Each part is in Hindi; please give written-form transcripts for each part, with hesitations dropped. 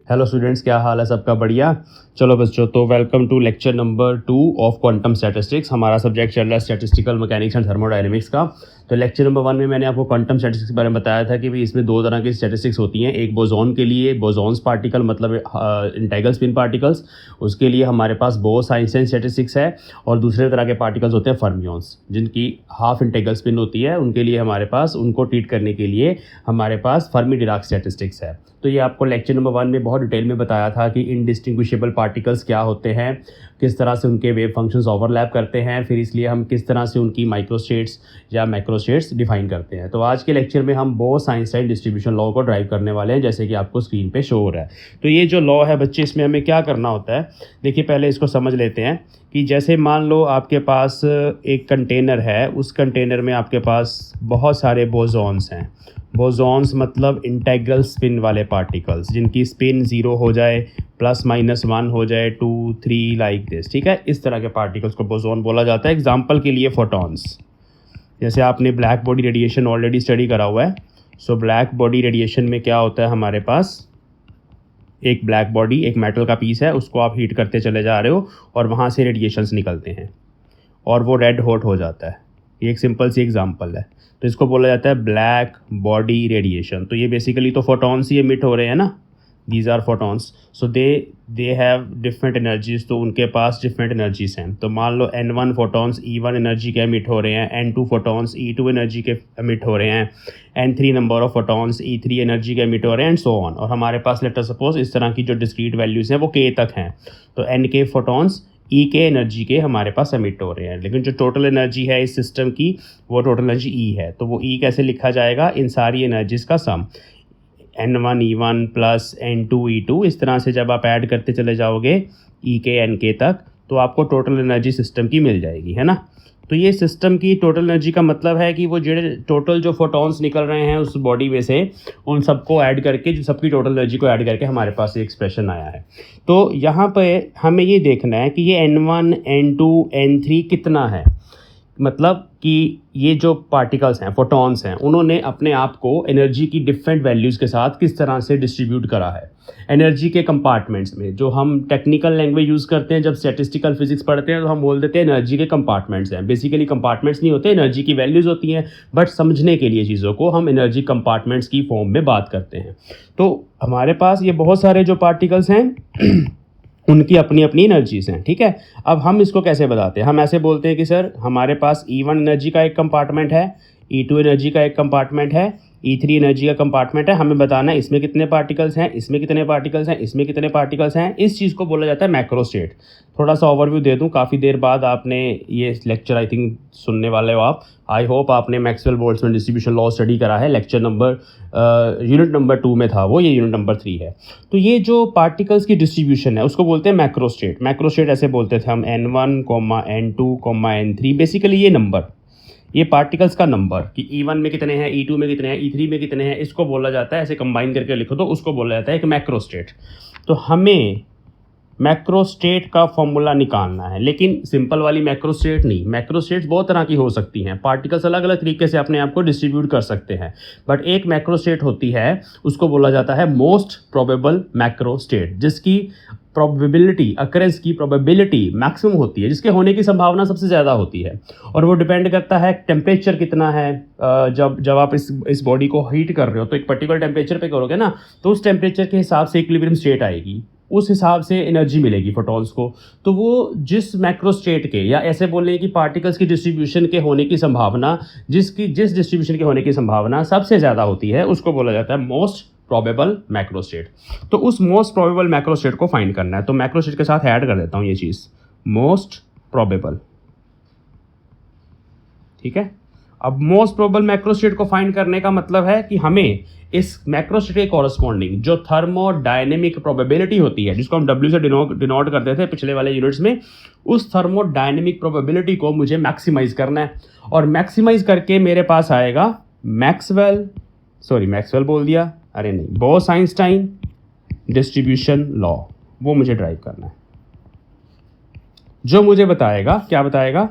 हेलो स्टूडेंट्स, क्या हाल है सबका? बढ़िया। चलो बच्चों, तो welcome to lecture number 2 of quantum statistics. हमारा सब्जेक्ट चल रहा है स्टैटिस्टिकल मैकेनिक्स एंड थर्मोडायनेमिक्स का। तो लेक्चर नंबर 1 में मैंने आपको क्वांटम स्टैटिस्टिक्स के बारे में बताया था कि भाई इसमें दो तरह की स्टैटिस्टिक्स होती हैं। एक बोसॉन के लिए, बोसॉन्स पार्टिकल मतलब इंटेग्रल स्पिन पार्टिकल्स, उसके लिए हमारे पास बोस-आइंस्टाइन स्टैटिस्टिक्स है। और दूसरे तरह के पार्टिकल्स होते हैं फर्मियंस, जिनकी हाफ इंटेग्रल स्पिन होती है। उनके लिए हमारे पास, उनको ट्रीट करने के लिए हमारे पास फर्मी डिराक स्टैटिस्टिक्स है। तो ये आपको लेक्चर नंबर 1 में बहुत डिटेल में बताया था कि इनडिस्टिंग्विशेबल पार्टिकल्स क्या होते हैं, किस तरह से उनके वेव फंक्शंस ओवरलैप करते हैं, फिर इसलिए हम किस तरह से उनकी माइक्रोस्टेट्स या मैक्रोस्टेट्स डिफाइन करते हैं। तो आज के लेक्चर में हम बोस-आइंस्टाइन डिस्ट्रीब्यूशन लॉ को ड्राइव करने वाले हैं, जैसे कि आपको स्क्रीन पे शो हो रहा है। तो ये जो लॉ है बच्चे, इसमें हमें क्या करना होता है, देखिए पहले इसको समझ लेते हैं कि जैसे मान लो आपके पास एक कंटेनर है, उस कंटेनर में आपके पास बहुत सारे बोसॉन्स हैं। बोसॉन्स मतलब इंटेग्रल स्पिन वाले पार्टिकल्स, जिनकी स्पिन 0 हो जाए, +-1 हो जाए, 2, 3 लाइक दिस, ठीक है। इस तरह के पार्टिकल्स को बोसॉन बोला जाता है। एग्जांपल के लिए फोटॉन्स, जैसे आपने black body radiation already study करा हुआ है। सो ब्लैक बॉडी रेडिएशन में क्या होता है, हमारे पास एक ब्लैक बॉडी, एक मेटल का पीस है, उसको आप हीट करते चले जा रहे हो और वहाँ से रेडिएशंस निकलते हैं और वो रेड हॉट हो जाता है। ये एक सिंपल सी एग्जांपल है। तो इसको बोला जाता है ब्लैक बॉडी रेडिएशन। तो ये बेसिकली तो फोटॉन्स ही एमिट हो रहे हैं ना, these are photons. So they have different energies, तो उनके पास डिफरेंट एनर्जीज हैं। तो मान लो N1 फोटॉन्स E1 एनर्जी के एमिट हो रहे हैं, N2 फोटॉन्स E2 एनर्जी के एमिट हो रहे हैं, N3 number of photons E3 energy के एमिट हो रहे हैं, एंड सो ऑन। और हमारे पास लेट अस सपोज इस तरह की जो डिस्क्रीट वैल्यूज़ हैं वो K तक हैं। तो Nk फोटॉन्स E के एनर्जी के हमारे पास एमिट हो रहे हैं, लेकिन जो टोटल एनर्जी है इस सिस्टम की, वो टोटल एनर्जी E है। तो वो E कैसे लिखा जाएगा, इन सारी एनर्जीज का सम, N1 E1 plus N2 E2। इस तरह से जब आप ऐड करते चले जाओगे E के Nk तक, तो आपको टोटल एनर्जी सिस्टम की मिल जाएगी, है ना। तो ये सिस्टम की टोटल एनर्जी का मतलब है कि वो टोटल जो फोटॉन्स निकल रहे हैं उस बॉडी में से, उन सबको ऐड करके, जो सबकी टोटल एनर्जी को ऐड करके हमारे पास ये एक्सप्रेशन आया है। तो यहाँ पे हमें ये देखना है कि ये N1 N2 N3 कितना है, मतलब कि ये जो पार्टिकल्स हैं, फोटॉन्स हैं, उन्होंने अपने आप को एनर्जी की डिफरेंट वैल्यूज़ के साथ किस तरह से डिस्ट्रीब्यूट करा है एनर्जी के कंपार्टमेंट्स में। जो हम टेक्निकल लैंग्वेज यूज़ करते हैं जब स्टैटिस्टिकल फिजिक्स पढ़ते हैं, तो हम बोल देते हैं एनर्जी के कंपार्टमेंट्स हैं। बेसिकली कंपार्टमेंट्स नहीं होते, एनर्जी की वैल्यूज़ होती हैं, बट समझने के लिए चीज़ों को हम एनर्जी कंपार्टमेंट्स की फॉर्म में बात करते हैं। तो हमारे पास ये बहुत सारे जो पार्टिकल्स हैं उनकी अपनी अपनी एनर्जीज हैं, ठीक है। अब हम इसको कैसे बताते हैं, हम ऐसे बोलते हैं कि सर हमारे पास E1 एनर्जी का एक कंपार्टमेंट है, E2 एनर्जी का एक कंपार्टमेंट है, E3 एनर्जी का कंपार्टमेंट है। हमें बताना है इसमें कितने पार्टिकल्स हैं, इसमें कितने पार्टिकल्स हैं, इसमें कितने पार्टिकल्स हैं। इस चीज़ को बोला जाता है मैक्रोस्टेट। थोड़ा सा ओवरव्यू दे दूं, काफ़ी देर बाद आपने ये लेक्चर आई थिंक सुनने वाले हो आप। आई होप आपने Maxwell Boltzmann distribution law study करा है। लेक्चर नंबर यूनिट नंबर 2 में था वो, ये यूनिट नंबर 3 है। तो ये जो पार्टिकल्स की डिस्ट्रीब्यूशन है उसको बोलते हैं मैक्रोस्टेट। मैक्रोस्टेट ऐसे बोलते थे हम, N1, N2, N3, बेसिकली ये नंबर, ये पार्टिकल्स का नंबर कि E1 में कितने हैं, E2 में कितने हैं, E3 में कितने हैं, इसको बोला जाता है, ऐसे कंबाइन करके लिखो तो उसको बोला जाता है एक मैक्रोस्टेट। तो हमें मैक्रोस्टेट का फॉर्मूला निकालना है, लेकिन सिंपल वाली मैक्रोस्टेट नहीं। मैक्रोस्टेट्स बहुत तरह की हो सकती हैं, पार्टिकल्स अलग अलग तरीके से अपने आप को डिस्ट्रीब्यूट कर सकते हैं, बट एक मैक्रोस्टेट होती है, उसको बोला जाता है मोस्ट प्रोबेबल मैक्रोस्टेट, जिसकी प्रोबेबिलिटी, अकरेंस की प्रोबेबिलिटी मैक्सिमम होती है, जिसके होने की संभावना सबसे ज़्यादा होती है। और वो डिपेंड करता है टेम्परेचर कितना है। जब आप इस बॉडी को हीट कर रहे हो तो एक पर्टिकुलर टेम्परेचर पे करोगे ना, तो उस टेम्परेचर के हिसाब से इक्विलिब्रियम स्टेट आएगी, उस हिसाब से एनर्जी मिलेगी फोटॉन्स को। तो वो जिस मैक्रोस्टेट के, या ऐसे बोलें कि पार्टिकल्स की डिस्ट्रीब्यूशन के होने की संभावना, जिस डिस्ट्रीब्यूशन के होने की संभावना सबसे ज़्यादा होती है, उसको बोला जाता है मोस्ट प्रोबेबल मैक्रोस्टेट। तो उस मोस्ट प्रोबेबल मैक्रोस्टेट को फाइंड करना है। तो मैक्रोस्टेट के साथ ऐड कर देता हूँ ये चीज़, मोस्ट प्रोबेबल, ठीक है। अब मोस्ट प्रोबेबल मैक्रोस्टेट को फाइंड करने का मतलब है कि हमें इस मैक्रोस्टेट के कॉरस्पॉन्डिंग जो थर्मोडायनेमिक प्रोबेबिलिटी होती है, जिसको हम W से डिनोट करते थे पिछले वाले यूनिट्स में, उस थर्मोडायनेमिक प्रोबेबिलिटी को मुझे मैक्सिमाइज करना है। और मैक्सिमाइज करके मेरे पास आएगा मैक्सवेल बोल दिया, अरे नहीं, बोस-आइंस्टाइन डिस्ट्रीब्यूशन लॉ, वो मुझे ड्राइव करना है, जो मुझे बताएगा, क्या बताएगा,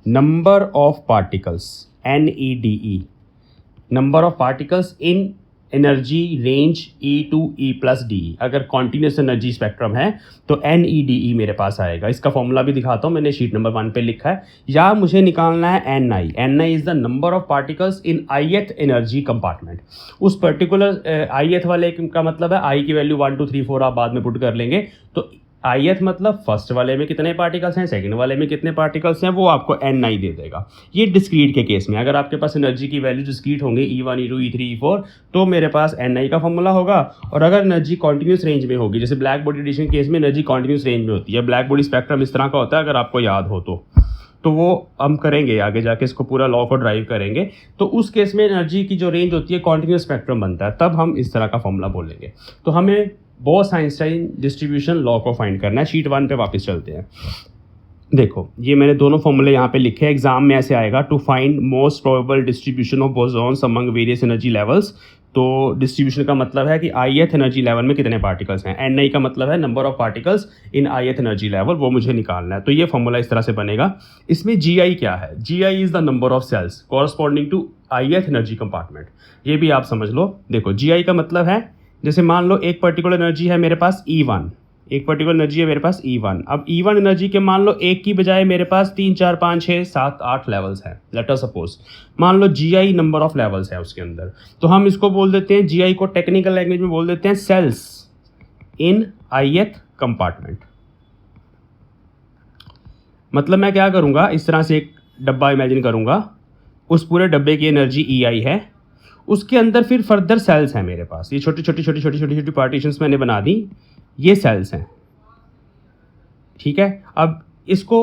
number of particles, NEDE, number of particles in energy range E to E plus D, अगर कॉन्टीन्यूस एनर्जी स्पेक्ट्रम है तो एन ई डी ई मेरे पास आएगा। इसका फॉर्मूला भी दिखाता हूँ, मैंने शीट नंबर 1 पे लिखा है। या मुझे निकालना है N I. N I is the number of particles in ith energy compartment. उस पर्टिकुलर ith वाले का मतलब है आई की वैल्यू 1 2 3 4 आप बाद में पुट कर लेंगे। तो ith मतलब फर्स्ट वाले में कितने पार्टिकल्स हैं, सेकंड वाले में कितने पार्टिकल्स हैं, वो आपको एन आई दे देगा। ये डिस्क्रीट के केस में, अगर आपके पास एनर्जी की वैल्यू डिस्क्रीट होंगे E1 E2 E3 E4 तो मेरे पास एन आई का फॉर्मूला होगा। और अगर एनर्जी कॉन्टिन्यूस रेंज में होगी, जैसे ब्लैक बॉडी एडिशन केस में एनर्जी कॉन्टिन्यूस रेंज में होती है, ब्लैक बॉडी स्पेक्ट्रम इस तरह का होता है, अगर आपको याद हो तो वो हम करेंगे आगे जाके, इसको पूरा लॉ को ड्राइव करेंगे। तो उस केस में एनर्जी की जो रेंज होती है कॉन्टिन्यूस स्पेक्ट्रम बनता है, तब हम इस तरह का फॉर्मूला बोलेंगे। तो हमें बोस-आइंस्टाइन डिस्ट्रीब्यूशन लॉ को फाइंड करना है। शीट 1 पे वापस चलते हैं। देखो ये मैंने दोनों फॉर्मूले यहाँ पे लिखे हैं, एग्जाम में ऐसे आएगा, to find most probable distribution of bosons among various energy levels. तो डिस्ट्रीब्यूशन का मतलब है कि ith एनर्जी लेवल में कितने पार्टिकल्स हैं, एन आई का मतलब है number of particles in ith energy level, वो मुझे निकालना है। तो ये फॉर्मूला इस तरह से बनेगा। इसमें जी आई क्या है, G I is the number of cells corresponding to ith energy compartment. ये भी आप समझ लो। देखो जी आई का मतलब है, जैसे मान लो एक पर्टिकुलर एनर्जी है मेरे पास E1, एक पर्टिकुलर एनर्जी है मेरे पास E1। अब E1 एनर्जी के मान लो एक की बजाय मेरे पास 3 4 5 6 7 8 लेवल्स हैं। लेट अस सपोज मान लो GI नंबर ऑफ लेवल्स है उसके अंदर, तो हम इसको बोल देते हैं, GI को टेक्निकल लैंग्वेज में बोल देते हैं सेल्स इन ith कंपार्टमेंट। मतलब मैं क्या करूँगा, इस तरह से एक डब्बा इमेजिन करूँगा, उस पूरे डब्बे की एनर्जी EI है, उसके अंदर फिर फर्दर सेल्स हैं मेरे पास। ये छोटी छोटी पार्टीशंस मैंने बना दी, ये सेल्स हैं, ठीक है। अब इसको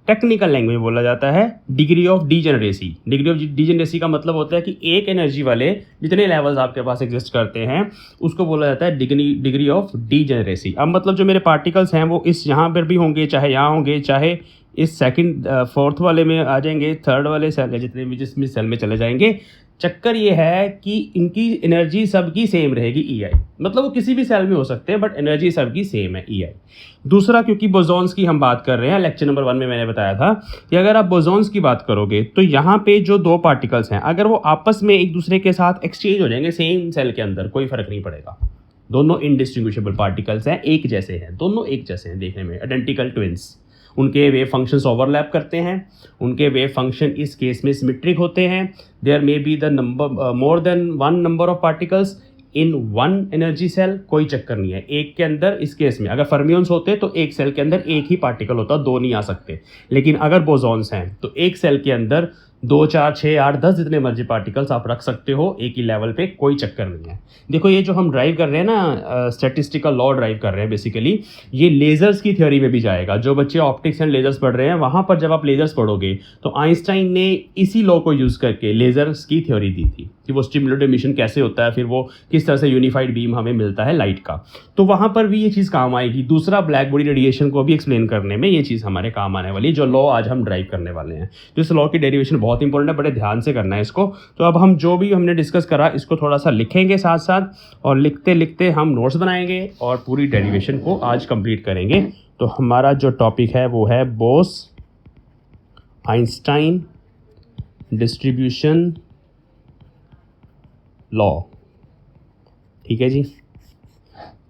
टेक्निकल लैंग्वेज में बोला जाता है degree of degeneracy. Degree of degeneracy का मतलब होता है कि एक एनर्जी वाले जितने लेवल्स आपके पास एग्जिस्ट करते हैं उसको बोला जाता है डिग्री ऑफ डीजेनरेसी। अब मतलब जो मेरे पार्टिकल्स हैं वो इस यहाँ पर भी होंगे, चाहे यहाँ होंगे, चाहे इस सेकंड फोर्थ वाले में आ जाएंगे, थर्ड वाले सेल जितने भी जिसमें सेल में चले जाएंगे। चक्कर ये है कि इनकी एनर्जी सबकी सेम रहेगी EI, मतलब वो किसी भी सेल में हो सकते हैं बट एनर्जी सबकी सेम है EI। दूसरा, क्योंकि बोसॉन्स की हम बात कर रहे हैं, लेक्चर नंबर 1 में मैंने बताया था कि अगर आप बोसॉन्स की बात करोगे तो यहाँ पे जो दो पार्टिकल्स हैं अगर वो आपस में एक दूसरे के साथ एक्सचेंज हो जाएंगे सेम सेल के अंदर, कोई फर्क नहीं पड़ेगा। दोनों इनडिस्टिंग्विशेबल पार्टिकल्स हैं, एक जैसे हैं, दोनों एक जैसे हैं देखने में, आइडेंटिकल ट्विंस। उनके वेव फंक्शंस ओवरलैप करते हैं, उनके वेव फंक्शन इस केस में सिमेट्रिक होते हैं। There may be the number more than one number of particles in one energy cell, कोई चक्कर नहीं है। एक के अंदर इस केस में अगर फर्मियंस होते तो एक सेल के अंदर एक ही पार्टिकल होता, दो नहीं आ सकते। लेकिन अगर बोसॉन्स हैं तो एक सेल के अंदर 2 4 6 8 10 जितने मर्जी पार्टिकल्स आप रख सकते हो एक ही लेवल पे, कोई चक्कर नहीं है। देखो ये जो हम ड्राइव कर रहे हैं ना, स्टैटिस्टिकल लॉ ड्राइव कर रहे हैं बेसिकली, ये लेजर्स की थ्योरी में भी जाएगा। जो बच्चे ऑप्टिक्स एंड लेजर्स पढ़ रहे हैं वहाँ पर जब आप लेजर्स पढ़ोगे तो आइंस्टाइन ने इसी लॉ को यूज़ करके लेजर्स की थ्योरी दी थी कि वो स्टिमुलेटेड एमिशन कैसे होता है, फिर वो किस तरह से यूनिफाइड बीम हमें मिलता है लाइट का। तो वहाँ पर भी ये चीज़ काम आएगी। दूसरा, ब्लैक बॉडी रेडिएशन को भी एक्सप्लेन करने में ये चीज़ हमारे काम आने वाली है, जो लॉ आज हम ड्राइव करने वाले हैं। तो इस लॉ की डेरिवेशन बहुत इंपॉर्टेंट है, बड़े ध्यान से करना है इसको। तो अब हम जो भी हमने डिस्कस करा इसको थोड़ा सा लिखेंगे साथ साथ, और लिखते लिखते हम नोट्स बनाएंगे और पूरी डेरिवेशन को आज कंप्लीट करेंगे। तो हमारा जो टॉपिक है वो है बोस आइंस्टाइन डिस्ट्रीब्यूशन लॉ, ठीक है जी।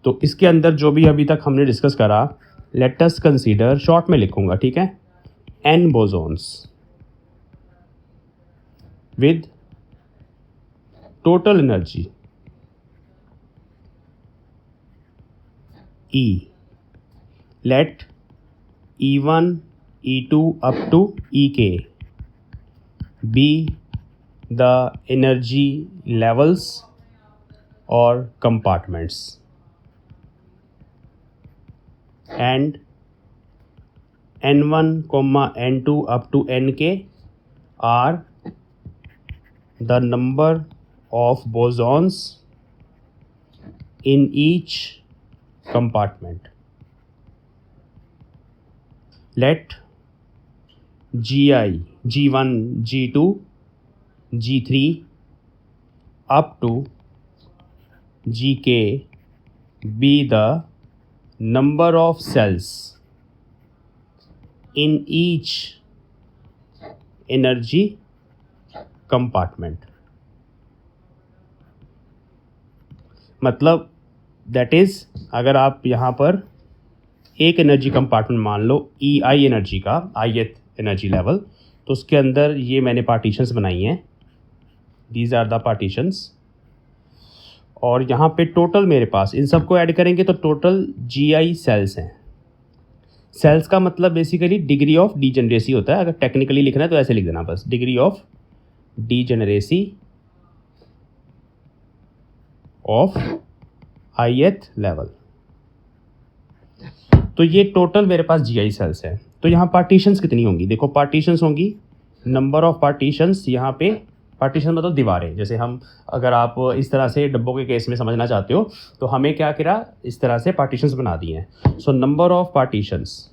तो इसके अंदर जो भी अभी तक हमने डिस्कस करा, लेट अस कंसीडर, शॉर्ट में लिखूंगा, ठीक है, n bosons with total energy E. Let E1 E2 up to Ek be the energy levels or compartments, and N1, N2 up to Nk are the number of bosons in each compartment. Let Gi, G1, G2, G3 up to Gk be the number of cells in each energy compartment. मतलब दैट इज़ अगर आप यहाँ पर एक एनर्जी कंपार्टमेंट मान लो ई आई एनर्जी का ith एनर्जी लेवल, तो उसके अंदर ये मैंने पार्टीशंस बनाई हैं, दीज आर द पार्टीशंस। और यहाँ पे टोटल मेरे पास इन सबको ऐड करेंगे तो टोटल GI सेल्स हैं। सेल्स का मतलब बेसिकली डिग्री ऑफ डीजेनरेसी होता है, अगर टेक्निकली लिखना है तो ऐसे लिख देना बस, degree of degeneracy of ith level. तो ये टोटल मेरे पास GI सेल्स है। तो यहाँ पार्टीशंस कितनी होंगी, देखो पार्टीशंस होंगी, नंबर ऑफ पार्टीशंस, यहाँ पे पार्टीशन मतलब दीवारें, जैसे हम अगर आप इस तरह से डब्बों के केस में समझना चाहते हो तो हमें क्या करा, इस तरह से पार्टीशंस बना दिए हैं। So number of partitions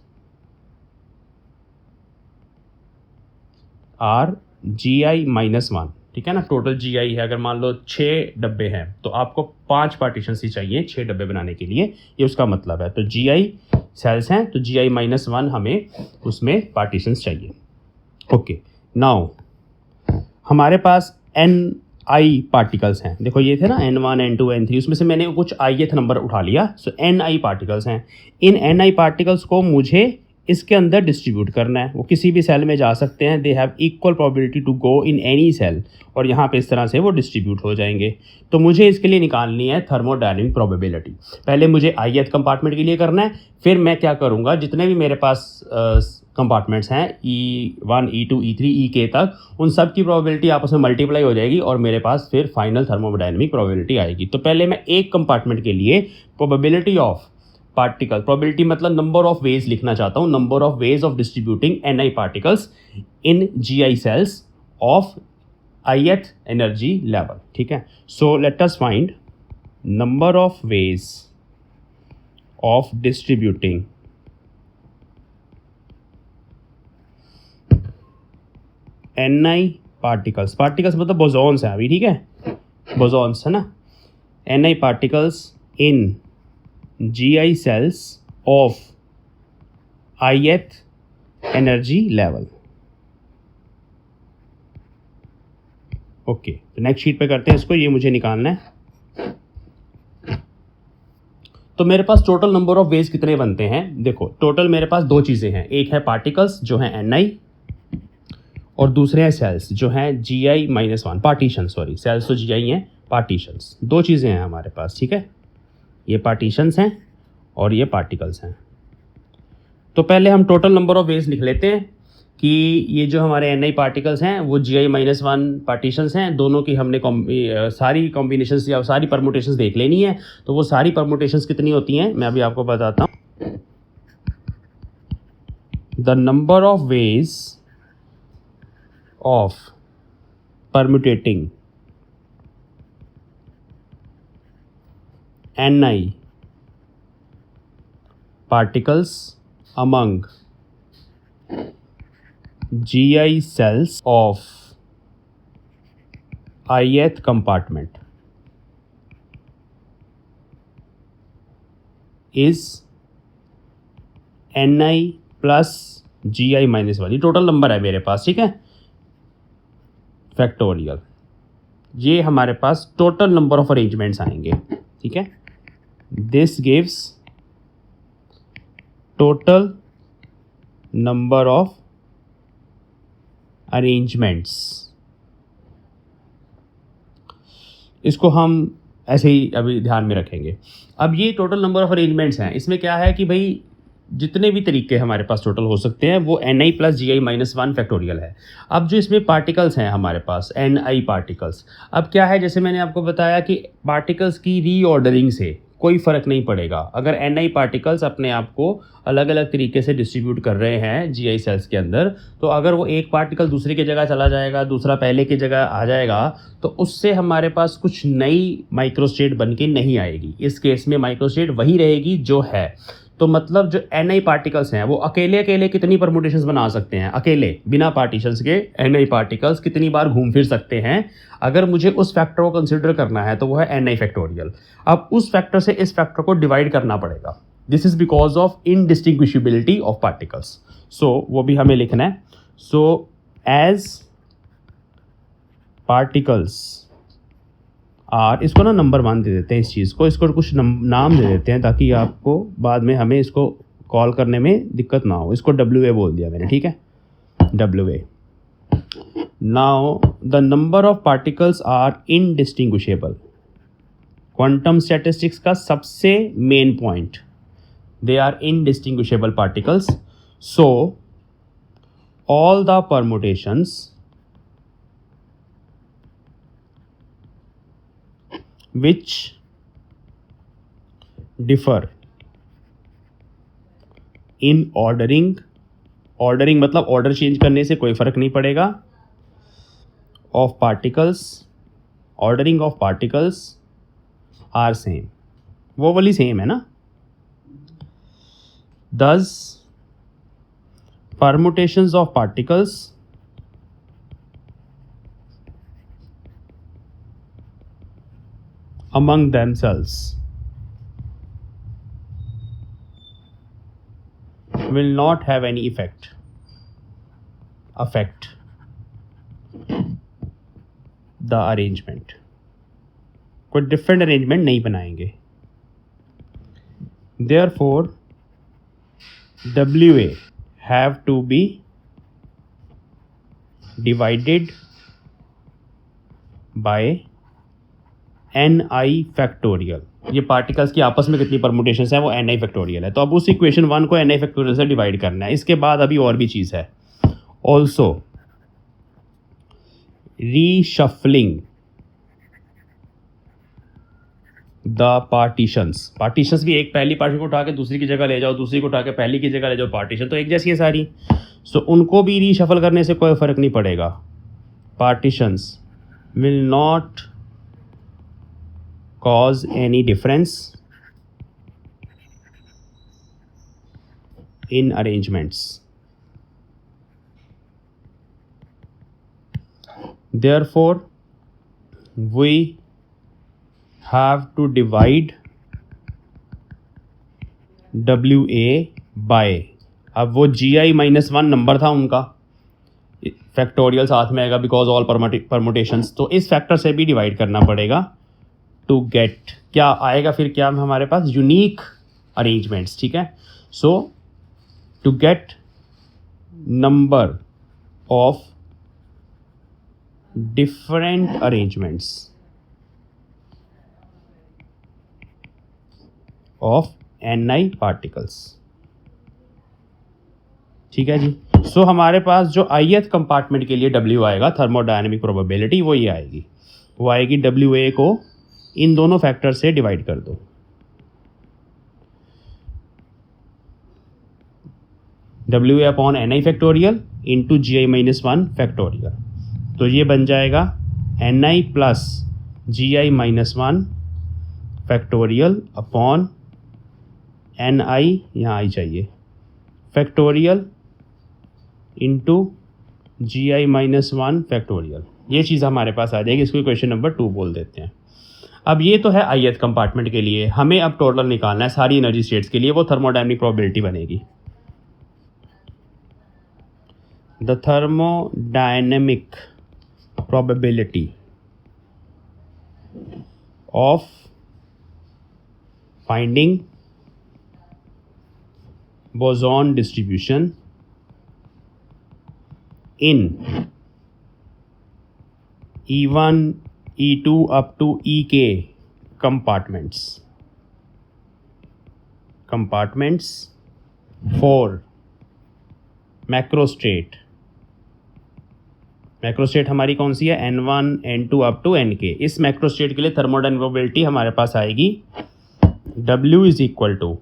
are GI-1, ठीक है ना। टोटल GI है, अगर मान लो 6 डब्बे हैं तो आपको 5 पार्टीशंस ही चाहिए 6 डब्बे बनाने के लिए, ये उसका मतलब है। तो GI सेल्स हैं तो GI-1 हमें उसमें पार्टीशंस चाहिए। ओके, नाउ हमारे पास Ni पार्टिकल्स हैं, देखो ये थे ना N1 N2 N3, उसमें से मैंने कुछ ith नंबर उठा लिया। सो Ni पार्टिकल्स हैं। इन Ni पार्टिकल्स को मुझे इसके अंदर डिस्ट्रीब्यूट करना है, वो किसी भी सेल में जा सकते हैं, they have equal probability to go in any cell, और यहाँ पे इस तरह से वो डिस्ट्रीब्यूट हो जाएंगे। तो मुझे इसके लिए निकालनी है थर्मोडायनेमिक प्रोबेबिलिटी। पहले मुझे ith कंपार्टमेंट के लिए करना है, फिर मैं क्या करूँगा, जितने भी मेरे पास कंपार्टमेंट्स हैं E1 E2 E3 EK तक, उन सब की प्रोबेबिलिटी आपस में मल्टीप्लाई हो जाएगी और मेरे पास फिर फाइनल थर्मोडायनेमिक प्रोबेबिलिटी आएगी। तो पहले मैं एक कंपार्टमेंट के लिए प्रोबेबिलिटी ऑफ पार्टिकल, प्रोबेबिलिटी मतलब नंबर ऑफ वेज लिखना चाहता हूँ, number of ways of distributing Ni particles in GI cells of ith energy level, ठीक है। So let us find number of ways of distributing Ni particles, particles मतलब बोसॉन्स हैं अभी, ठीक है, बोसॉन्स है ना। Ni particles in GI cells of ith energy level। Okay, तो नेक्स्ट शीट पे करते हैं इसको, ये मुझे निकालना है। तो मेरे पास टोटल नंबर ऑफ वेज कितने बनते हैं, देखो टोटल मेरे पास 2 चीज़ें हैं, एक है पार्टिकल्स जो हैं Ni और दूसरे हैं सेल्स जो हैं GI-1 पार्टीशन, सॉरी सेल्स तो GI हैं, पार्टीशंस, 2 चीज़ें हैं हमारे पास, ठीक है। ये पार्टीशंस हैं और ये पार्टिकल्स हैं। तो पहले हम टोटल नंबर ऑफ वेज लिख लेते हैं कि ये जो हमारे Ni पार्टिकल्स हैं वो GI-1 पार्टीशंस हैं, दोनों की हमने सारी कॉम्बिनेशंस या सारी परमुटेशंस देख लेनी है। तो वो सारी परमुटेशंस कितनी होती हैं मैं अभी आपको बताता हूँ। The number of ways of permutating Ni particles among GI cells of ith compartment is Ni plus GI-1। ये टोटल नंबर है मेरे पास, ठीक है, फैक्टोरियल। ये हमारे पास टोटल नंबर ऑफ अरेंजमेंट्स आएंगे, ठीक है। This gives total number of arrangements. इसको हम ऐसे ही अभी ध्यान में रखेंगे। अब ये टोटल नंबर ऑफ अरेंजमेंट्स हैं, इसमें क्या है कि भाई जितने भी तरीके हमारे पास टोटल हो सकते हैं वो Ni प्लस GI-1 फैक्टोरियल है। अब जो इसमें पार्टिकल्स हैं हमारे पास Ni पार्टिकल्स, अब क्या है, जैसे मैंने आपको बताया कि पार्टिकल्स की रीऑर्डरिंग से कोई फ़र्क नहीं पड़ेगा। अगर Ni पार्टिकल्स अपने आप को अलग अलग तरीके से डिस्ट्रीब्यूट कर रहे हैं GI सेल्स के अंदर, तो अगर वो एक पार्टिकल दूसरे की जगह चला जाएगा, दूसरा पहले की जगह आ जाएगा, तो उससे हमारे पास कुछ नई माइक्रोस्टेट बन के नहीं आएगी। इस केस में माइक्रोस्टेट वही रहेगी जो है। तो मतलब जो Ni पार्टिकल्स हैं वो अकेले अकेले कितनी परमुटेशंस बना सकते हैं, अकेले बिना पार्टीशंस के Ni पार्टिकल्स कितनी बार घूम फिर सकते हैं। अगर मुझे उस फैक्टर को कंसिडर करना है तो वो है Ni फैक्टोरियल। अब उस फैक्टर से इस फैक्टर को डिवाइड करना पड़ेगा। This is because of indistinguishability of particles. So वो भी हमें लिखना है। सो एज पार्टिकल्स आर, इसको ना नंबर 1 दे देते हैं इस चीज़ को, इसको कुछ नाम दे देते हैं ताकि आपको बाद में हमें इसको कॉल करने में दिक्कत ना हो। इसको डब्ल्यू ए बोल दिया मैंने, ठीक है, W A. Now the number of particles are indistinguishable. Quantum statistics का सबसे main point, they are indistinguishable particles, so all the permutations which differ in ordering मतलब ऑर्डर चेंज करने से कोई फर्क नहीं पड़ेगा, of particles, ordering of particles are same, वो वाली सेम है ना। Thus, permutations of particles among themselves will not have any affect the arrangement। कोई डिफरेंट अरेंजमेंट नहीं बनाएंगे। Therefore, WA have to be divided by NI factorial. ये पार्टिकल्स की आपस में कितनी परमुटेशंस हैं वो NI फैक्टोरियल है, तो अब उस इक्वेशन 1 को NI फैक्टोरियल से डिवाइड करना है। इसके बाद अभी और भी चीज़ है, ऑल्सो रीशफलिंग द पार्टीशंस भी, एक पहली पार्टीशन को उठा के दूसरी की जगह ले जाओ, दूसरी को उठा के पहली की जगह ले जाओ, पार्टीशन तो एक जैसी है सारी, सो उनको भी रीशफल करने से कोई फ़र्क नहीं पड़ेगा। Partitions will not cause any difference in arrangements. Therefore we have to divide WA by, अब वो GI-1 नंबर था उनका, फैक्टोरियल साथ में आएगा बिकॉज ऑल परमुटेशंस, तो इस फैक्टर से भी डिवाइड करना पड़ेगा टू गेट, क्या आएगा फिर, क्या हमारे पास यूनिक अरेंजमेंट्स, ठीक है। So to get number of different arrangements of NI particles, ठीक है जी। सो हमारे पास जो ith कंपार्टमेंट के लिए W आएगा, थर्मोडायनेमिक प्रोबेबिलिटी, वो ये आएगी, वो आएगी WA को इन दोनों फैक्टर से डिवाइड कर दो, WA upon NI factorial into GI-1 factorial, तो ये बन जाएगा NI plus GI-1 factorial upon NI, यहाँ आई चाहिए, फैक्टोरियल इंटू GI-1 फैक्टोरियल, ये चीज़ हमारे पास आ जाएगी। इसको क्वेश्चन नंबर 2 बोल देते हैं। अब ये तो है ith कंपार्टमेंट के लिए, हमें अब टोटल निकालना है सारी एनर्जी स्टेट्स के लिए, वो थर्मोडायनेमिक प्रोबेबिलिटी बनेगी। The thermodynamic probability of finding boson distribution in E1, E2 up to EK compartments for macrostate हमारी कौन सी है, N1, N2 up to Nk। इस मैक्रोस्टेट के लिए थर्मोडायनेमिक प्रोबेबिलिटी हमारे पास आएगी W is equal to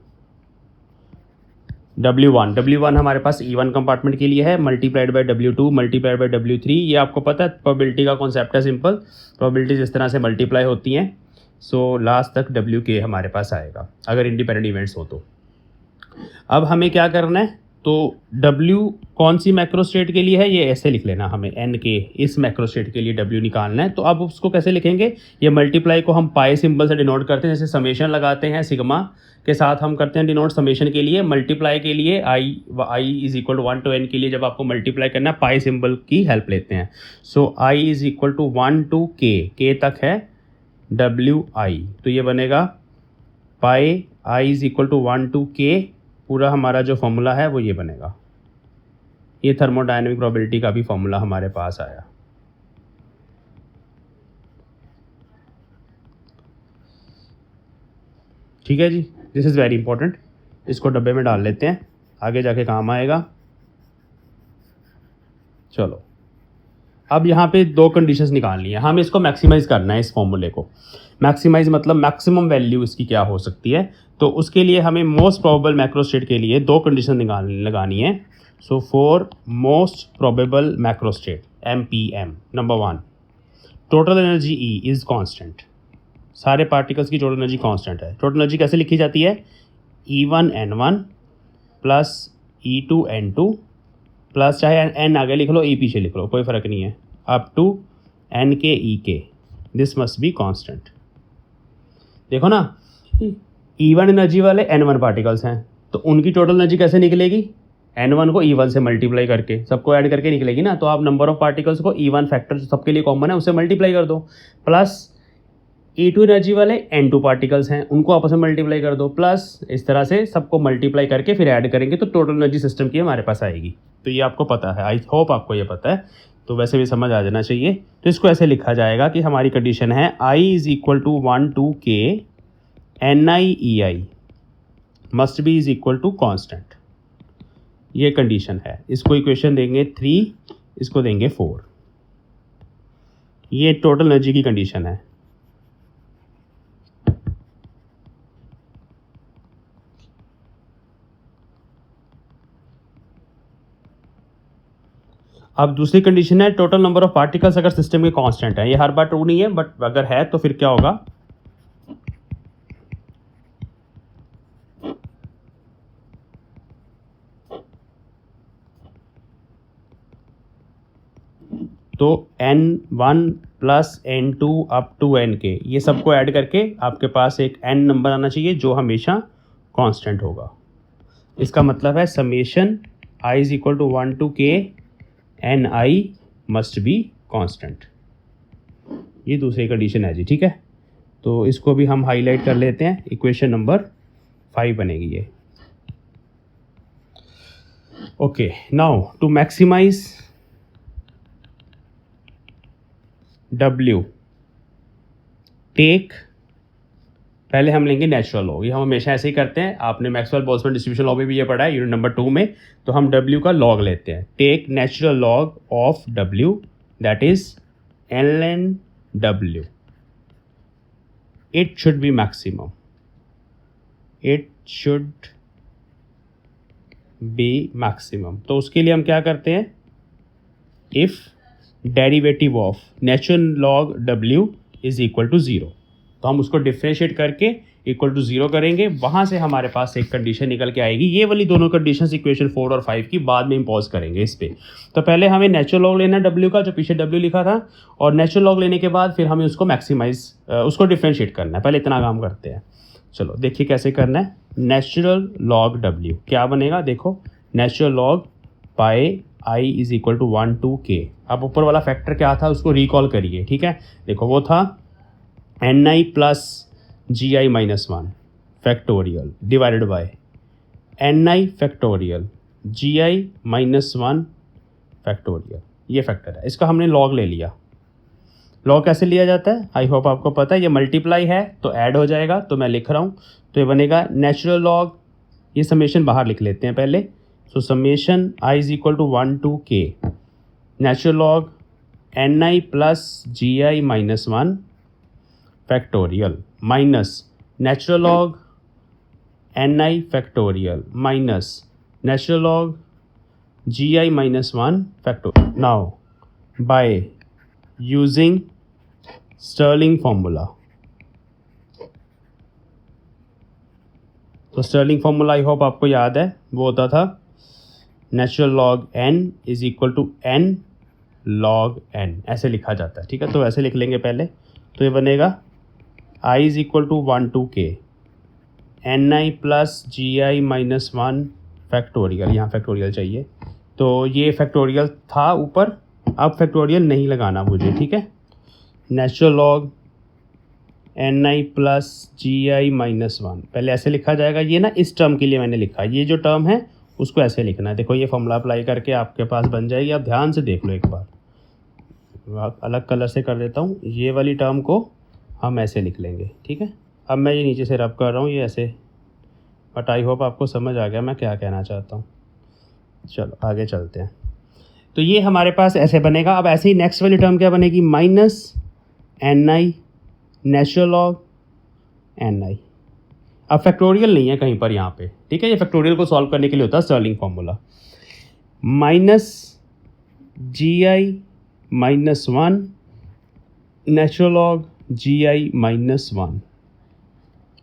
W1 हमारे पास E1 कंपार्टमेंट के लिए है, multiplied by W2 multiplied by W3। ये आपको पता है प्रोबेबिलिटी का कॉन्सेप्ट है, सिंपल प्रोबेबिलिटीज इस तरह से मल्टीप्लाई होती हैं। सो लास्ट तक WK हमारे पास आएगा अगर इंडिपेंडेंट इवेंट्स हो तो। अब हमें क्या करना है, तो W कौन सी मैक्रोस्टेट के लिए है, ये ऐसे लिख लेना हमें, Nk इस मैक्रोस्टेट के लिए W निकालना है। तो अब उसको कैसे लिखेंगे, ये मल्टीप्लाई को हम पाई सिंबल से डिनोट करते हैं, जैसे समेशन लगाते हैं सिग्मा के साथ हम करते हैं डिनोट समेशन के लिए। मल्टीप्लाई के लिए I is equal to 1 to N के लिए जब आपको मल्टीप्लाई करना है पाई सिंबल की हेल्प लेते हैं। So I is equal to 1 to K तक है WI, तो ये बनेगा pi I is equal to 1 to K, पूरा हमारा जो फॉर्मूला है वो ये बनेगा। ये थर्मोडायनेमिक प्रोबेबिलिटी का भी फॉर्मूला हमारे पास आया। ठीक है जी, दिस इज़ वेरी इंपॉर्टेंट, इसको डब्बे में डाल लेते हैं, आगे जाके काम आएगा। चलो, अब यहाँ पे दो कंडीशंस निकालनी है, हमें इसको मैक्सिमाइज़ करना है, इस फॉर्मूले को मैक्सिमाइज़ मतलब मैक्सिमम वैल्यू इसकी क्या हो सकती है। तो उसके लिए हमें मोस्ट प्रोबेबल मैक्रोस्टेट के लिए दो कंडीशन लगानी है। So for most probable macrostate MPM, number 1, total energy E is constant, सारे पार्टिकल्स की टोटल एनर्जी कांस्टेंट है। टोटल एनर्जी कैसे लिखी जाती है? E1N1 प्लस E2N2 प्लस, चाहे N आगे लिख लो E पीछे लिख लो, कोई फ़र्क नहीं है, up to NK EK, this must be constant. देखो ना, E1 एनर्जी वाले N1 पार्टिकल्स हैं, तो उनकी टोटल एनर्जी कैसे निकलेगी? N1 को E1 से मल्टीप्लाई करके, सबको ऐड करके निकलेगी ना। तो आप नंबर ऑफ पार्टिकल्स को E1 फैक्टर जो सबके लिए कॉमन है उससे मल्टीप्लाई कर दो, प्लस E2 एनर्जी वाले N2 पार्टिकल्स हैं, उनको आपस में मल्टीप्लाई कर दो, प्लस इस तरह से सबको मल्टीप्लाई करके फिर ऐड करेंगे तो टोटल एनर्जी सिस्टम की हमारे पास आएगी। तो ये आपको पता है, आई होप आपको ये पता है, तो वैसे भी समझ आ जाना चाहिए। तो इसको ऐसे लिखा जाएगा कि हमारी कंडीशन है I is equal to 1 to K NI must be is equal to constant, ये कंडीशन है। इसको इक्वेशन देंगे 3, इसको देंगे 4, ये टोटल एनर्जी की कंडीशन है। अब दूसरी कंडीशन है टोटल नंबर ऑफ पार्टिकल्स अगर सिस्टम के कांस्टेंट है। ये हर बार ट्रू नहीं है, बट अगर है तो फिर क्या होगा? तो N1 plus N2 up to NK, ये सबको ऐड करके आपके पास एक N नंबर आना चाहिए जो हमेशा कांस्टेंट होगा। इसका मतलब है summation I is equal to 1 to K NI must be constant, ये दूसरी कंडीशन है जी। ठीक है, तो इसको भी हम हाईलाइट कर लेते हैं, इक्वेशन नंबर 5 बनेगी ये। Okay, now to maximize W, take, पहले हम लेंगे नेचुरल लॉग, ये हम हमेशा ऐसे ही करते हैं, आपने मैक्सवेल बोल्ट्जमैन डिस्ट्रीब्यूशन लॉ में भी ये पढ़ा है यूनिट नंबर 2 में। तो हम W का लॉग लेते हैं, take natural log of W, that is ln W, it should be maximum, it should be maximum. तो उसके लिए हम क्या करते हैं? If derivative of natural log W is equal to 0, तो हम उसको डिफ्रेंशिएट करके इक्वल टू 0 करेंगे, वहाँ से हमारे पास एक कंडीशन निकल के आएगी। ये वाली दोनों कंडीशंस इक्वेशन 4 और 5 की बाद में इम्पोज करेंगे इस पे। तो पहले हमें नेचुरल लॉग लेना है W का, जो पीछे W लिखा था, और नेचुरल लॉग लेने के बाद फिर हमें उसको मैक्सिमाइज, उसको डिफ्रेंशिएट करना है। पहले इतना काम करते हैं, चलो देखिए कैसे करना है। नेचुरल लॉग W क्या बनेगा? देखो, natural log pi I is equal to 1 to K। अब ऊपर वाला फैक्टर क्या था उसको रिकॉल करिए। ठीक है, देखो वो था NI plus GI minus 1 factorial divided by NI factorial GI minus 1 factorial, ये फैक्टर है। इसका हमने लॉग ले लिया। लॉग कैसे लिया जाता है? आई होप आपको पता है, ये मल्टीप्लाई है तो ऐड हो जाएगा, तो मैं लिख रहा हूँ, तो ये बनेगा नेचुरल लॉग, ये समेशन बाहर लिख लेते हैं पहले। So summation I is equal to 1 to K natural log NI plus GI minus 1 factorial minus natural log NI factorial minus natural log GI minus 1 factorial. Now by using Stirling formula, तो स्टर्लिंग फॉर्मूला आई होप आपको याद है, वो होता था natural log N is equal to N log N, ऐसे लिखा जाता है। ठीक है, तो ऐसे लिख लेंगे पहले, तो ये बनेगा I is equal to 1 to K NI plus GI minus 1 factorial, यहाँ फैक्टोरियल चाहिए, तो ये फैक्टोरियल था ऊपर, अब फैक्टोरियल नहीं लगाना मुझे। ठीक है, natural log N I plus G I minus one, पहले ऐसे लिखा जाएगा। ये ना इस टर्म के लिए मैंने लिखा, ये जो टर्म है उसको ऐसे लिखना है। देखो ये फॉर्मूला अप्लाई करके आपके पास बन जाएगी, आप ध्यान से देख लो एक बार। अलग कलर से कर देता हूँ, ये वाली टर्म को हम ऐसे लिख लेंगे, ठीक है। अब मैं ये नीचे से रब कर रहा हूँ ये ऐसे, बट आई होप आपको समझ आ गया मैं क्या कहना चाहता हूँ। चलो आगे चलते हैं। तो ये हमारे पास ऐसे बनेगा। अब ऐसे ही नेक्स्ट वाली टर्म क्या बनेगी, minus N I natural log N I. अब फैक्टोरियल नहीं है कहीं पर यहाँ पे, ठीक है। ये फैक्टोरियल को सॉल्व करने के लिए होता है Stirling formula. Minus G I minus one natural log G I minus one,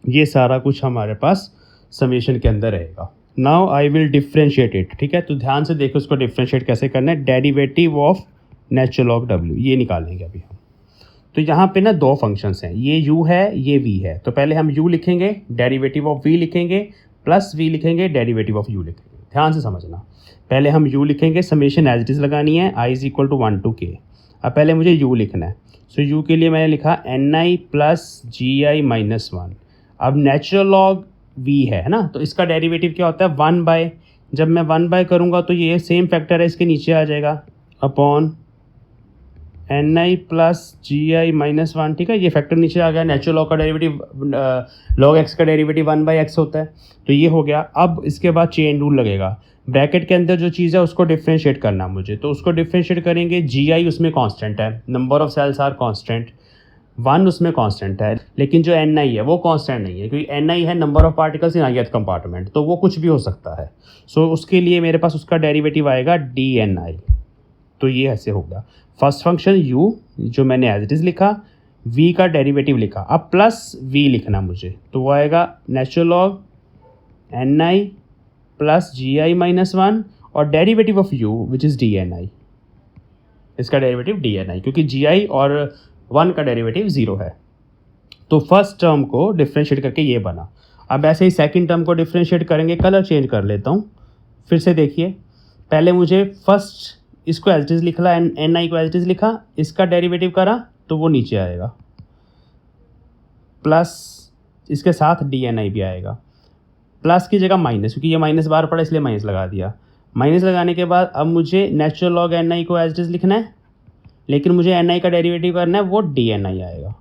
ये सारा कुछ हमारे पास समेशन के अंदर रहेगा। Now I will differentiate it, ठीक है। तो ध्यान से देखो इसको डिफ्रेंशिएट कैसे करना है। Derivative of natural log W, ये निकालेंगे अभी हम। तो यहाँ पे ना दो फंक्शंस हैं, ये u है ये v है। तो पहले हम u लिखेंगे, डेरिवेटिव ऑफ v लिखेंगे, प्लस v लिखेंगे, डेरिवेटिव ऑफ u लिखेंगे। ध्यान से समझना, पहले हम u लिखेंगे, समेशन एज इट इज़ लगानी है, i is equal to 1 to k। अब पहले मुझे u लिखना है, सो u के लिए मैंने लिखा N I plus G I minus one. अब नेचुरल लॉग v है ना, तो इसका डेरिवेटिव क्या होता है 1/, जब मैं 1/, करूँगा तो ये सेम फैक्टर है इसके नीचे आ जाएगा, upon N I plus G I minus one, ठीक है। ये फैक्टर नीचे आ गया। नेचुरल लॉग का डेरिवेटिव लॉग एक्स का डेरिवेटिव 1/x होता है, तो ये हो गया। अब इसके बाद चेन रूल लगेगा, ब्रैकेट के अंदर जो चीज़ है उसको डिफ्रेंशिएट करना मुझे, तो उसको डिफ्रेंशिएट करेंगे। जी आई उसमें कांस्टेंट है, number of cells are constant, 1 उसमें कांस्टेंट है, लेकिन जो एन आई है वो कांस्टेंट नहीं है, क्योंकि एन आई है number of particles in ith compartment, तो वो कुछ भी हो सकता है। सो उसके लिए मेरे पास उसका डेरिवेटिव आएगा डी एन आई। तो ये ऐसे होगा, फर्स्ट फंक्शन u जो मैंने एज इट इज़ लिखा, v का डेरिवेटिव लिखा, अब प्लस v लिखना मुझे, तो वो आएगा natural log N I plus G I minus one, और derivative of u which is D N I, इसका डेरिवेटिव डी एन आई, क्योंकि जी आई और 1 का डेरिवेटिव 0 है। तो फर्स्ट टर्म को डिफ्रेंशिएट करके ये बना। अब ऐसे ही सेकंड टर्म को डिफ्रेंशिएट करेंगे, कलर चेंज कर लेता हूँ फिर से। देखिए पहले मुझे फर्स्ट इसको एज इट इज़ लिखा, एन आई को एज इट इज़ लिखा, इसका डेरिवेटिव करा तो वो नीचे आएगा, प्लस इसके साथ डी एन आई भी आएगा, प्लस की जगह माइनस, क्योंकि ये माइनस बार पड़ा इसलिए माइनस लगा दिया। माइनस लगाने के बाद अब मुझे नेचुरल लॉग एन आई को एज इट इज़ लिखना है, लेकिन मुझे एन आई का डेरिवेटिव करना है, वो डी एन आई आएगा,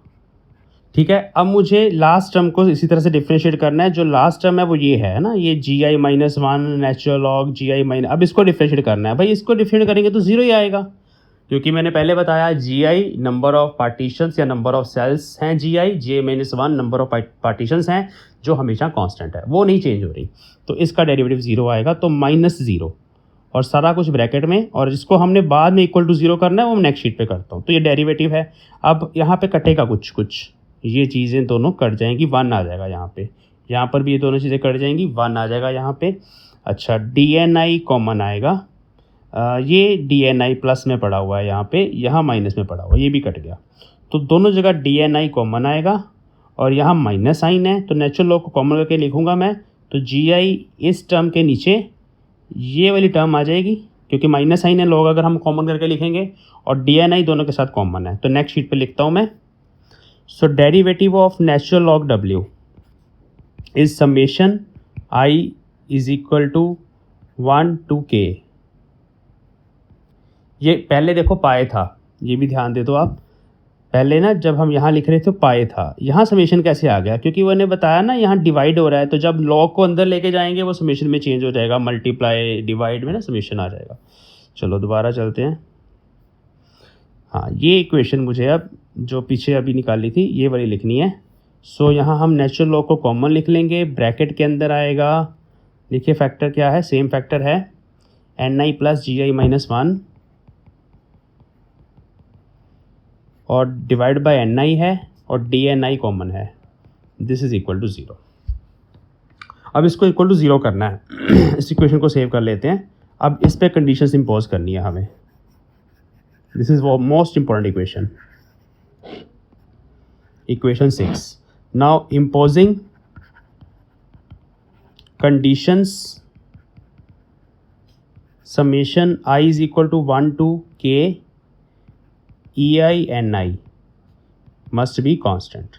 ठीक है। अब मुझे लास्ट टर्म को इसी तरह से डिफ्रेंशिएट करना है। जो लास्ट टर्म है वो ये है ना, ये G I minus one natural log G I minus, अब इसको डिफ्रेंशिएट करना है। भाई इसको डिफ्रेंशिएट करेंगे तो 0 ही आएगा, क्योंकि मैंने पहले बताया G I number of partitions या नंबर ऑफ सेल्स हैं, G I minus one number of partitions हैं जो हमेशा कांस्टेंट है, वो नहीं चेंज हो रही। तो इसका डेरिवेटिव 0 आएगा, तो -0 और सारा कुछ ब्रैकेट में, और जिसको हमने बाद में इक्वल टू 0 करना है वो मैं नेक्स्ट शीट पे करता हूँ। तो ये डेरिवेटिव है। अब यहाँ पे कटेगा कुछ, ये चीज़ें दोनों कट जाएंगी, 1 आ जाएगा यहाँ पे, यहाँ पर भी ये दोनों चीज़ें कट जाएंगी, 1 आ जाएगा यहाँ पे। अच्छा डी एन आई कॉमन आएगा, ये डी एन आई प्लस में पड़ा हुआ है यहाँ पे, यहाँ माइनस में पड़ा हुआ है, ये भी कट गया। तो दोनों जगह डी एन आई कॉमन आएगा, और यहाँ माइनस साइन है, तो नेचुरल लॉग को कॉमन करके लिखूँगा मैं, तो जी आई इस टर्म के नीचे ये वाली टर्म आ जाएगी, क्योंकि माइनस साइन है, लॉग अगर हम कॉमन करके लिखेंगे, और डी एन आई दोनों के साथ कॉमन है। तो नेक्स्ट शीट पे लिखता हूँ मैं। So derivative of natural log W is summation I is equal to 1 to k। ये पहले देखो पाए था, ये भी ध्यान दे दो आप। पहले ना जब हम यहाँ लिख रहे थे पाए था, यहाँ समेशन कैसे आ गया, क्योंकि मैंने बताया ना यहाँ डिवाइड हो रहा है, तो जब लॉग को अंदर लेके जाएंगे वो समेशन में चेंज हो जाएगा, मल्टीप्लाई डिवाइड में ना समेशन आ जाएगा। चलो दोबारा चलते हैं। हाँ ये इक्वेशन मुझे अब जो पीछे अभी निकाली थी ये वाली लिखनी है। सो यहाँ हम नेचुरल लॉग को कॉमन लिख लेंगे, ब्रैकेट के अंदर आएगा, देखिए फैक्टर क्या है, सेम फैक्टर है, N I plus G I minus one, और डिवाइड बाय एन आई है, और डी एन आई कॉमन है, दिस इज इक्वल टू 0। अब इसको इक्वल टू 0 करना है। इस इक्वेशन को सेव कर लेते हैं। अब इस पर कंडीशंस इम्पोज करनी है हमें, this is most important equation, equation 6। Now imposing conditions summation I is equal to 1 to k ei ni must be constant।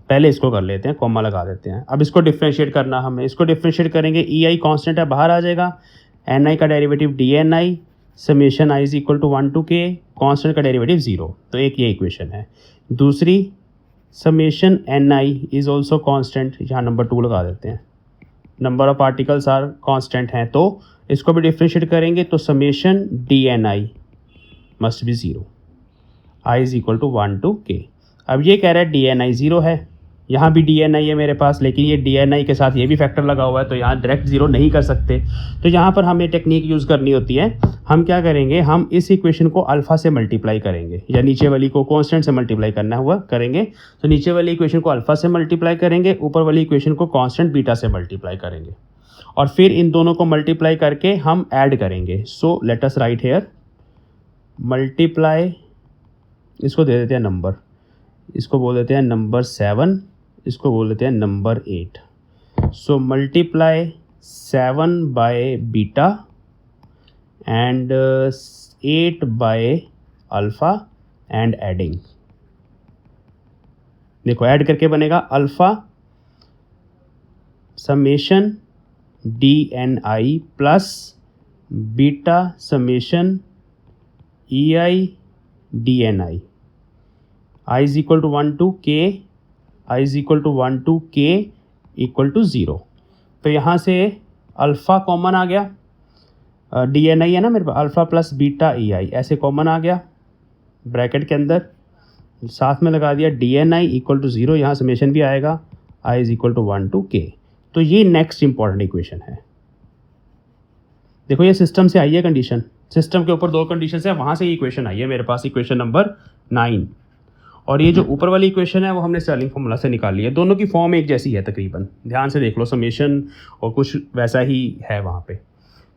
पहले इसको कर लेते हैं, कॉमा लगा देते हैं। अब इसको डिफ्रेंशिएट करना हमें, इसको डिफ्रेंशिएट करेंगे, ई आई कॉन्स्टेंट है बाहर आ जाएगा, एन आई का derivative D N I summation I is equal to 1 to k, constant का डेरिवेटिव 0। तो एक ये इक्वेशन है। दूसरी summation N I is also constant, यहाँ नंबर 2 लगा देते हैं, number of particles are constant हैं, तो इसको भी डिफ्रेंशिएट करेंगे तो summation D N I must be 0, I is equal to 1 to k। अब ये कह रहा है डी एन आई 0 है, यहाँ भी डी एन आई है मेरे पास, लेकिन ये डी एन आई के साथ ये भी फैक्टर लगा हुआ है, तो यहाँ डायरेक्ट 0 नहीं कर सकते। तो यहाँ पर हमें टेक्निक यूज़ करनी होती है। हम क्या करेंगे, हम इस इक्वेशन को अल्फ़ा से मल्टीप्लाई करेंगे, या नीचे वाली को कॉन्स्टेंट से मल्टीप्लाई करना हुआ करेंगे। तो नीचे वाली इक्वेशन को अल्फ़ा से मल्टीप्लाई करेंगे, ऊपर वाली इक्वेशन को कॉन्स्टेंट बीटा से मल्टीप्लाई करेंगे, और फिर इन दोनों को मल्टीप्लाई करके हम ऐड करेंगे। So let us write here multiply, इसको दे देते हैं नंबर, इसको बोल देते हैं नंबर 7, इसको बोल देते हैं number 8। So multiply 7 by beta and 8 by alpha and adding. देखो ऐड करके बनेगा alpha summation D N I plus beta summation E I D N I, I is equal to 1 to k, I is equal to 1 to k equal to 0। तो यहाँ से अल्फ़ा कॉमन आ गया, डी एन आई है ना मेरे पास, alpha plus beta E I ऐसे कॉमन आ गया ब्रैकेट के अंदर, साथ में लगा दिया D N I equal to 0, यहाँ समेशन भी आएगा, I is equal to 1 to k। तो ये नेक्स्ट इंपॉर्टेंट इक्वेशन है। देखो ये सिस्टम से आई है कंडीशन, सिस्टम के ऊपर 2 कंडीशन है, वहाँ से इक्वेशन आई है मेरे पास, इक्वेशन नंबर 9। और ये जो ऊपर वाली इक्वेशन है वो हमने स्टेर्लिंग फार्मूला से निकाल ली है। दोनों की फॉर्म एक जैसी है तकरीबन, ध्यान से देख लो, समेशन और कुछ वैसा ही है वहाँ पे।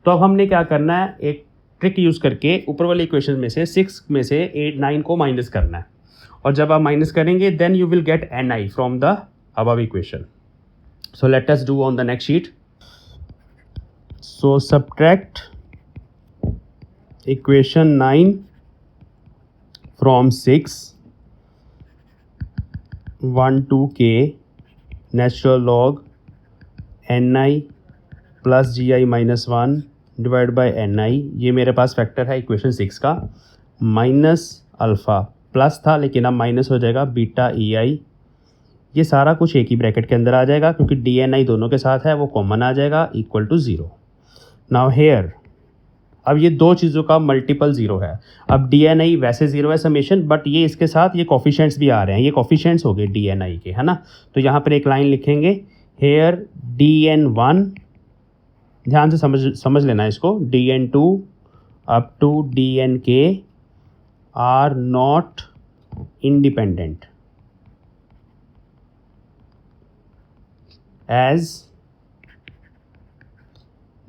तो अब हमने क्या करना है, एक ट्रिक यूज़ करके ऊपर वाली इक्वेशन में से 6 में से 8 9 को माइनस करना है, और जब आप माइनस करेंगे then you will get N I from the above equation. So let us do on the next sheet. So subtract equation 9 from 6 1 to k natural log N I plus G I minus 1 divide by N I, ये मेरे पास फैक्टर है इक्वेशन 6 का, माइनस अल्फ़ा प्लस था लेकिन अब माइनस हो जाएगा बीटा ई आई, ये सारा कुछ एक ही ब्रैकेट के अंदर आ जाएगा क्योंकि डी एन आई दोनों के साथ है, वो कॉमन आ जाएगा इक्वल टू 0। नाउ हेयर अब ये 2 चीज़ों का मल्टीपल 0 है। अब डी एन आई वैसे 0 है समेशन, बट ये इसके साथ ये कोफिशिएंट्स भी आ रहे हैं, ये कोफिशिएंट्स हो गए डी एन आई के, है ना। तो यहाँ पर एक लाइन लिखेंगे, हेयर डी एन 1, ध्यान से समझ लेना इसको, D N 2 up to D N K are not independent as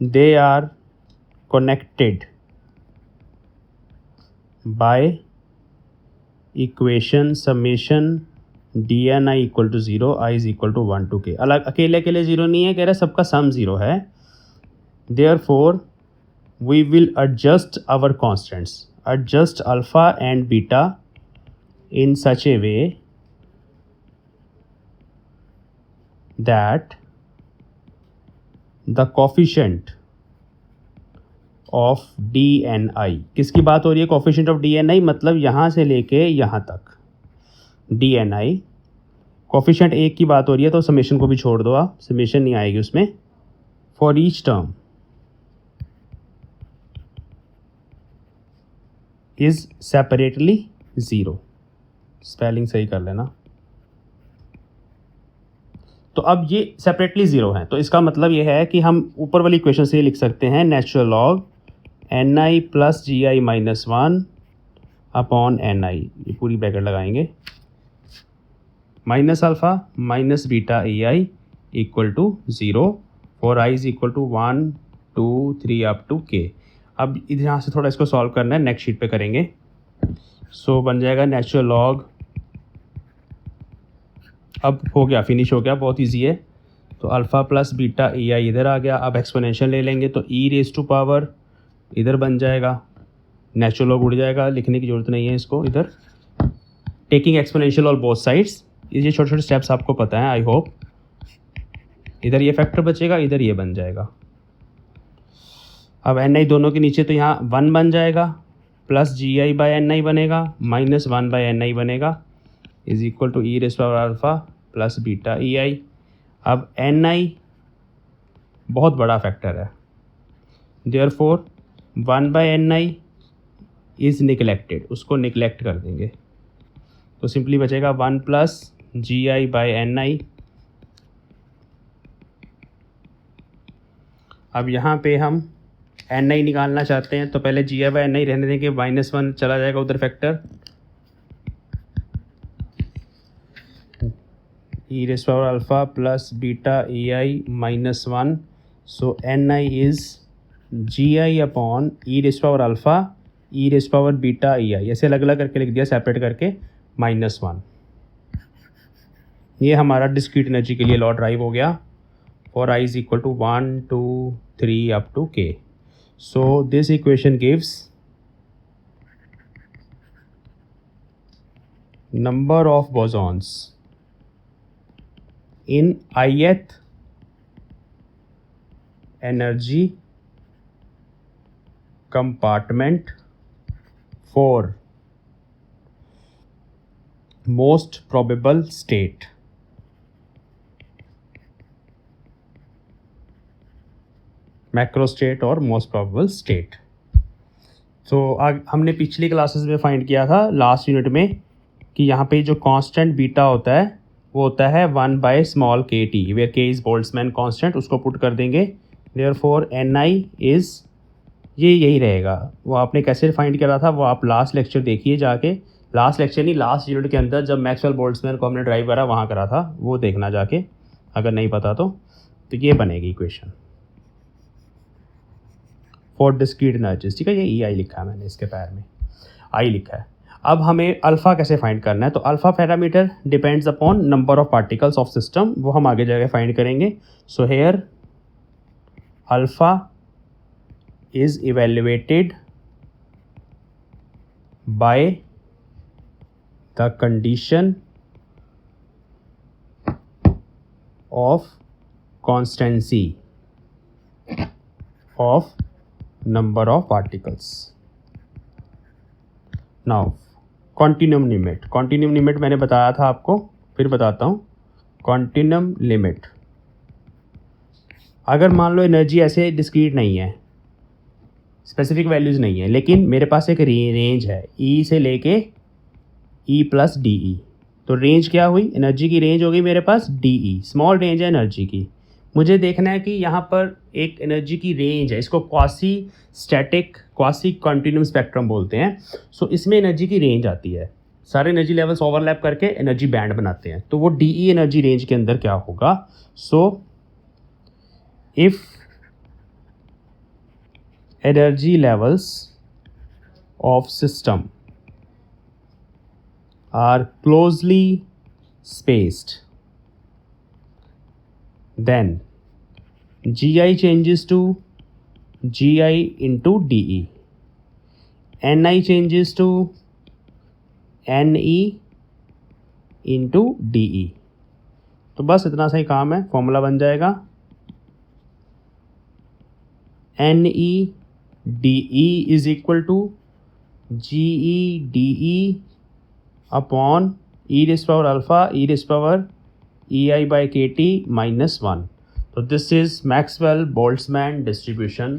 they are connected by equation summation dni equal to 0, I is equal to 1 to k। अलग अकेले अकेले 0 नहीं है, कह रहा है सबका सम 0 है। therefore we will adjust our constants, adjust alpha and beta in such a way that the coefficient of DNI, किसकी बात हो रही है, coefficient of DNI मतलब यहाँ से लेके यहाँ तक DNI, coefficient एक की बात हो रही है तो समेशन को भी छोड़ दो आप, समेशन नहीं आएगी उसमें। for each term is separately 0, spelling सही कर लेना। तो अब ये सेपरेटली 0 है, तो इसका मतलब ये है कि हम ऊपर वाली इक्वेशन से लिख सकते हैं natural log N I plus G I minus 1 upon N I, ये पूरी ब्रैकेट लगाएंगे, minus alpha minus beta A I equal to 0 for I is equal to 1 2 3 up to K. अब यहाँ से थोड़ा इसको सॉल्व करना है, नेक्स्ट शीट पे करेंगे। सो बन जाएगा नेचुरल लॉग, अब हो गया, फिनिश हो गया, बहुत इजी है। तो अल्फ़ा प्लस बीटा ई आई इधर आ गया, अब एक्सपोनेंशियल ले लेंगे तो ई रेज टू पावर इधर बन जाएगा, नेचुरल लॉग उड़ जाएगा, लिखने की ज़रूरत नहीं है इसको इधर। Taking exponential on both sides, ये छोटे छोटे स्टेप्स आपको पता है आई होप। इधर ये फैक्टर बचेगा, इधर ये बन जाएगा। अब एन आई दोनों के नीचे तो यहाँ 1 बन जाएगा, plus G I by N I बनेगा, माइनस 1 बाई एन आई बनेगा, is equal to E raise power alpha plus beta E I. अब एन आई बहुत बड़ा फैक्टर है, therefore 1 by N I is neglected, उसको निगलेक्ट कर देंगे, तो सिंपली बचेगा 1 plus G I by N I. अब यहाँ पे हम एन आई निकालना चाहते हैं, तो पहले जी आई बाई एन आई रहने देंगे, -1 चला जाएगा उधर factor, E raise power alpha plus beta E I -1, so N I is G I upon E raise power alpha E raise power beta E I, ऐसे अलग अलग करके लिख दिया सेपरेट करके, -1। ये हमारा डिस्क्रीट एनर्जी के लिए लॉ ड्राइव हो गया for I is equal to 1 2 3 up to k। So this equation gives number of bosons in ith energy compartment for most probable state। Macro state और मोस्ट प्रोबेबल स्टेट। तो हमने पिछली क्लासेस में फाइंड किया था लास्ट यूनिट में कि यहाँ पे जो कांस्टेंट बीटा होता है वो होता है 1 बाय स्मॉल के टी, वेयर के इज़ बोल्ट्जमैन कांस्टेंट, उसको पुट कर देंगे, देयरफॉर एन आई इज़ ये यही रहेगा। वो आपने कैसे फाइंड करा था वो आप लास्ट लेक्चर देखिए जाके, लास्ट लेक्चर नहीं लास्ट यूनिट के अंदर जब मैक्सवेल बोल्ट्जमैन को हमने ड्राइव करा वहाँ करा था, वो देखना जाके अगर नहीं पता तो ये बनेगी इक्वेशन फॉर डिस्क्रीट एनर्जीज। ठीक है, ये ई आई लिखा है मैंने, इसके पैर में आई लिखा है। अब हमें अल्फ़ा कैसे फाइंड करना है, तो alpha parameter depends upon number of particles of system, वो हम आगे जाके फाइंड करेंगे। So here alpha is evaluated by the condition of constituency of number of particles। now continuum limit मैंने बताया था आपको, फिर बताता हूँ। continuum limit, अगर मान लो एनर्जी ऐसे डिस्क्रीट नहीं है, स्पेसिफिक वैल्यूज़ नहीं है, लेकिन मेरे पास एक रेंज है E से लेके E प्लस डी ई, तो रेंज क्या हुई, एनर्जी की रेंज हो गई मेरे पास डी ई, स्मॉल रेंज है एनर्जी की। मुझे देखना है कि यहाँ पर एक एनर्जी की रेंज है, इसको quasi static quasi continuum spectrum बोलते हैं। सो इसमें एनर्जी की रेंज आती है, सारे एनर्जी लेवल्स ओवरलैप करके एनर्जी बैंड बनाते हैं, तो वो डी ई एनर्जी रेंज के अंदर क्या होगा। So if energy levels of system are closely spaced, then GI changes to GI into DE, NI changes to NE into DE। तो बस इतना सा ही काम है, फॉर्मूला बन जाएगा NE DE is equal to GE DE upon E raise power alpha E raise power E I by K T -1। तो this is Maxwell Boltzmann distribution,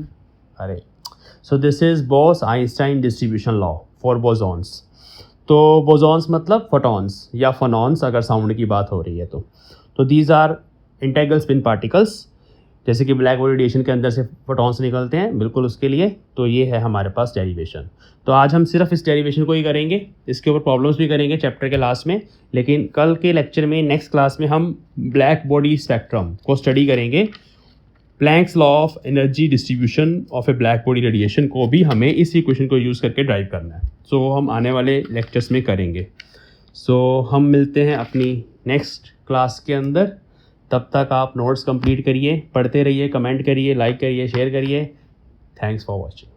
this is Bose Einstein distribution law for bosons. तो बोसॉन्स मतलब फोटॉन्स या फोनॉन्स अगर साउंड की बात हो रही है तो these are integral spin particles, जैसे कि ब्लैक बॉडी रेडिएशन के अंदर से फोटॉन्स निकलते हैं, बिल्कुल उसके लिए। तो ये है हमारे पास डेरिवेशन। तो आज हम सिर्फ इस डेरिवेशन को ही करेंगे, इसके ऊपर प्रॉब्लम्स भी करेंगे चैप्टर के लास्ट में, लेकिन कल के लेक्चर में नेक्स्ट क्लास में हम ब्लैक बॉडी स्पेक्ट्रम को स्टडी करेंगे। Planks law of energy distribution of A black body radiation को भी हमें इस इक्वेशन को यूज़ करके ड्राइव करना है। सो वो हम आने वाले लेक्चर्स में करेंगे। सो हम मिलते हैं अपनी नेक्स्ट क्लास के अंदर। तब तक आप नोट्स कंप्लीट करिए, पढ़ते रहिए, कमेंट करिए, लाइक करिए, शेयर करिए। Thanks for watching.